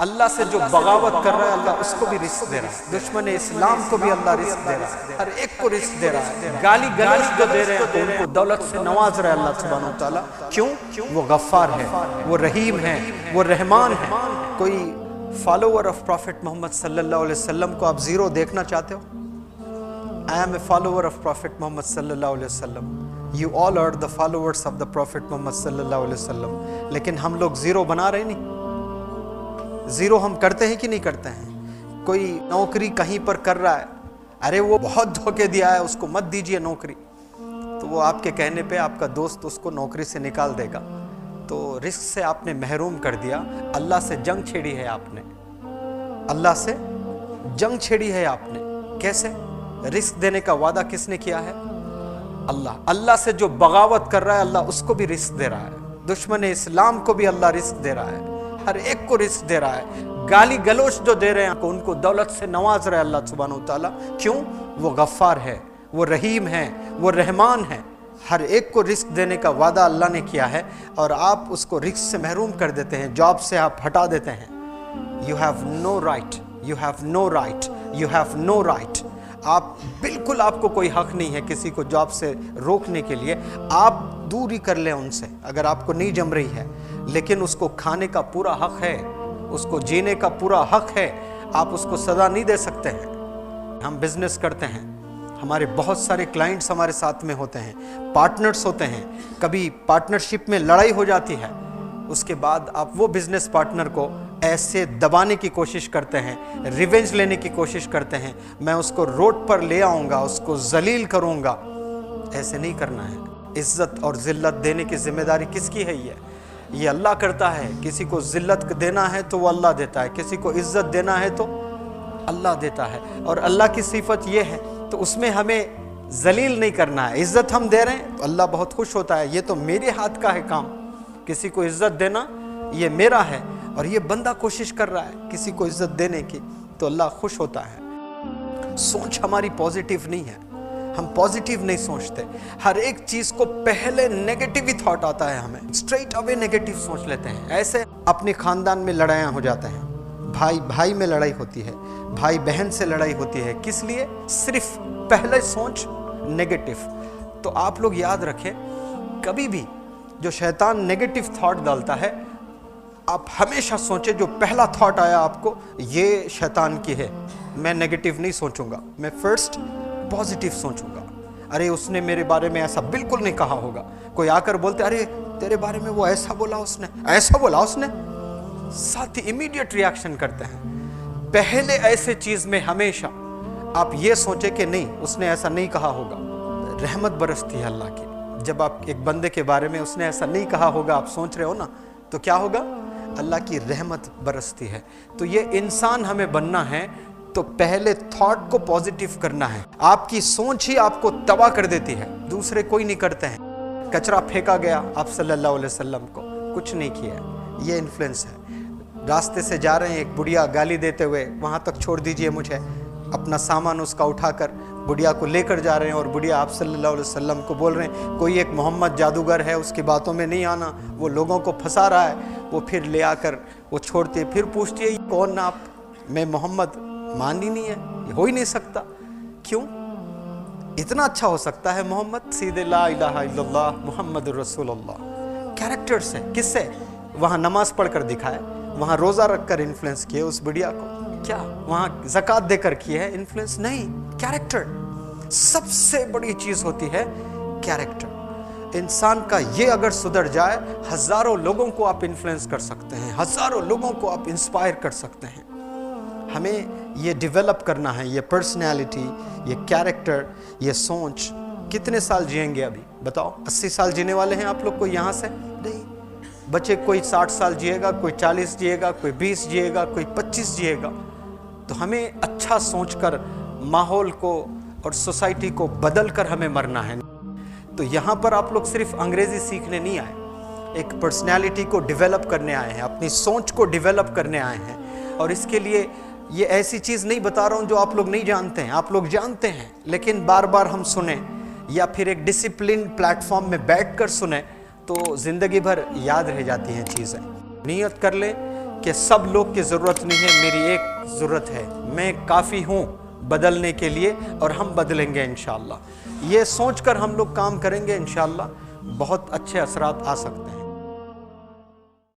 اللہ سے جو بغاوت کر رہا ہے اللہ اس کو بھی رزق دے رہا ہے، دشمن اسلام کو بھی اللہ رزق دے رہا ہے، ہر ایک کو رزق دے رہا ہے، گالی گلوچ جو دے رہے ہیں ان کو دولت سے نواز رہا ہے اللہ سبحانہ وتعالی۔ کیوں؟ وہ غفار ہے، وہ رحیم ہے، وہ رحمان ہے۔ کوئی فالوور آف پروفٹ محمد صلی اللہ علیہ وسلم کو آپ زیرو دیکھنا چاہتے ہو؟ I am a follower of Prophet Muhammad sallallahu alaihi wasallam. You all are the followers of the Prophet Muhammad sallallahu alaihi wasallam. لیکن ہم لوگ زیرو بنا رہے نہیں؟ زیرو ہم کرتے ہیں کہ نہیں کرتے ہیں؟ کوئی نوکری کہیں پر کر رہا ہے، ارے وہ بہت دھوکے دیا ہے، اس کو مت دیجئے نوکری، تو وہ آپ کے کہنے پہ آپ کا دوست اس کو نوکری سے نکال دے گا، تو رزق سے آپ نے محروم کر دیا۔ اللہ سے جنگ چھیڑی ہے آپ نے، اللہ سے جنگ چھیڑی ہے آپ نے۔ کیسے؟ رزق دینے کا وعدہ کس نے کیا ہے؟ اللہ سے جو بغاوت کر رہا ہے اللہ اس کو بھی رزق دے رہا ہے، دشمن اسلام کو بھی اللہ رزق دے رہا ہے، ہر ایک کو رزق دے رہا ہے۔ گالی گلوچ جو دے رہے ہیں ان کو دولت سے نواز رہا ہے اللہ سبحانہ وتعالی۔ کیوں؟ وہ غفار ہے، وہ رحیم ہے، وہ رحمان ہے۔ ہر ایک کو رزق دینے کا وعدہ اللہ نے کیا ہے اور آپ اس کو رزق سے محروم کر دیتے ہیں، جاب سے آپ ہٹا دیتے ہیں۔ You have no right, you have no right, you have no right۔ آپ بالکل، آپ کو کوئی حق نہیں ہے کسی کو جاب سے روکنے کے لیے، آپ دوری کر لیں ان سے اگر آپ کو نہیں جم رہی ہے، لیکن اس کو کھانے کا پورا حق ہے، اس کو جینے کا پورا حق ہے، آپ اس کو سزا نہیں دے سکتے ہیں۔ ہم بزنس کرتے ہیں، ہمارے بہت سارے کلائنٹس ہمارے ساتھ میں ہوتے ہیں، پارٹنرز ہوتے ہیں، کبھی پارٹنرشپ میں لڑائی ہو جاتی ہے، اس کے بعد آپ وہ بزنس پارٹنر کو ایسے دبانے کی کوشش کرتے ہیں، ریونج لینے کی کوشش کرتے ہیں، میں اس کو روڈ پر لے آؤں گا، اس کو ذلیل کروں گا۔ ایسے نہیں کرنا ہے۔ عزت اور ذلت دینے کی ذمہ داری کس کی ہے؟ یہ اللہ کرتا ہے۔ کسی کو ذلت دینا ہے تو وہ اللہ دیتا ہے، کسی کو عزت دینا ہے تو اللہ دیتا ہے، اور اللہ کی صفت یہ ہے، تو اس میں ہمیں ذلیل نہیں کرنا ہے۔ عزت ہم دے رہے ہیں تو اللہ بہت خوش ہوتا ہے، یہ تو میرے ہاتھ کا ہے کام، کسی کو عزت دینا یہ میرا ہے، اور یہ بندہ کوشش کر رہا ہے کسی کو عزت دینے کی، تو اللہ خوش ہوتا ہے۔ سوچ ہماری پازیٹیو نہیں ہے، ہم پازیٹیو نہیں سوچتے۔ ہر ایک چیز کو پہلے نیگیٹو ہی تھاٹ آتا ہے، ہمیں اسٹریٹ اوے نیگیٹو سوچ لیتے ہیں۔ ایسے اپنے خاندان میں لڑائیاں ہو جاتے ہیں، بھائی بھائی میں لڑائی ہوتی ہے، بھائی بہن سے لڑائی ہوتی ہے، کس لیے؟ صرف پہلے سوچ نیگیٹو۔ تو آپ لوگ یاد رکھیں، کبھی بھی جو شیطان نیگیٹو تھاٹ ڈالتا ہے، آپ ہمیشہ سوچیں جو پہلا تھاٹ آیا آپ کو یہ شیطان کی ہے، میں نیگیٹو نہیں سوچوں گا، میں فرسٹ پازیٹیو سوچوں گا۔ ارے اس نے میرے بارے میں ایسا بالکل نہیں کہا ہوگا، کوئی آ کر بولتے ارے تیرے بارے میں وہ ایسا بولا اس نے، ایسا بولا اس نے، ساتھ ہی امیڈیٹ ریاکشن کرتے ہیں۔ پہلے ایسے چیز میں ہمیشہ آپ یہ سوچیں کہ نہیں اس نے ایسا نہیں کہا ہوگا، رحمت برستی ہے اللہ کی۔ جب آپ ایک بندے کے بارے میں اس نے ایسا نہیں کہا ہوگا آپ سوچ رہے ہو نا، تو کیا ہوگا؟ اللہ کی رحمت برستی ہے۔ تو یہ انسان ہمیں بننا ہے تو پہلے تھاٹ کو پازیٹیو کرنا ہے۔ آپ کی سوچ ہی آپ کو تباہ کر دیتی ہے، دوسرے کوئی نہیں کرتے ہیں۔ کچرا پھینکا گیا آپ صلی اللہ علیہ وسلم کو، کچھ نہیں کیا، یہ انفلوئنس ہے۔ راستے سے جا رہے ہیں، ایک بڑھیا گالی دیتے ہوئے وہاں تک چھوڑ دیجئے مجھے، اپنا سامان اس کا اٹھا کر بڑھیا کو لے کر جا رہے ہیں، اور بڑھیا آپ صلی اللہ علیہ وسلم کو بول رہے ہیں کوئی ایک محمد جادوگر ہے، اس کی باتوں میں نہیں آنا، وہ لوگوں کو پھنسا رہا ہے۔ وہ پھر لے آ کر وہ چھوڑتی ہے، پھر پوچھتی ہے یہ کون آپ؟ میں محمد، مان ہی نہیں ہے، یہ ہو ہی نہیں سکتا۔ کیوں؟ اتنا اچھا ہو سکتا ہے محمد؟ سیدھے لا الہ الا اللہ محمد رسول اللہ۔ کیریکٹر سے، کس سے؟ وہاں نماز پڑھ کر دکھائے، وہاں روزہ رکھ کر انفلوئنس کیے اس بڑھیا کو، کیا وہاں زکوٰۃ دے کر کیے ہے انفلوئنس؟ نہیں، کیریکٹر سب سے بڑی چیز ہوتی ہے، کیریکٹر۔ انسان کا یہ اگر سدھر جائے، ہزاروں لوگوں کو آپ انفلوئنس کر سکتے ہیں، ہزاروں لوگوں کو آپ انسپائر کر سکتے ہیں۔ ہمیں یہ ڈیولپ کرنا ہے، یہ پرسنالٹی، یہ کیریکٹر، یہ سوچ۔ کتنے سال جئیں گے ابھی بتاؤ؟ 80 سال جینے والے ہیں آپ لوگ کو یہاں سے؟ نہیں، بچے کوئی 60 سال جیے گا، کوئی 40 جیے گا، کوئی 20 جیے گا، کوئی 25 جیے گا۔ تو ہمیں اچھا سوچ کر ماحول کو اور سوسائٹی کو بدل کر ہمیں مرنا ہے۔ تو یہاں پر آپ لوگ صرف انگریزی سیکھنے نہیں آئے، ایک پرسنالٹی کو ڈیولپ کرنے آئے ہیں، اپنی سوچ کو ڈیولپ کرنے آئے ہیں۔ اور اس کے لیے یہ ایسی چیز نہیں بتا رہا ہوں جو آپ لوگ نہیں جانتے ہیں، آپ لوگ جانتے ہیں، لیکن بار بار ہم سنیں یا پھر ایک ڈسپلن پلیٹ فارم میں بیٹھ کر سنیں تو زندگی بھر یاد رہ جاتی ہیں چیزیں۔ نیت کر لیں کہ سب لوگ کی ضرورت نہیں ہے، میری ایک ضرورت ہے، میں کافی ہوں بدلنے کے لیے اور ہم بدلیں گے انشاءاللہ۔ یہ سوچ کر ہم لوگ کام کریں گے انشاءاللہ، بہت اچھے اثرات آ سکتے ہیں۔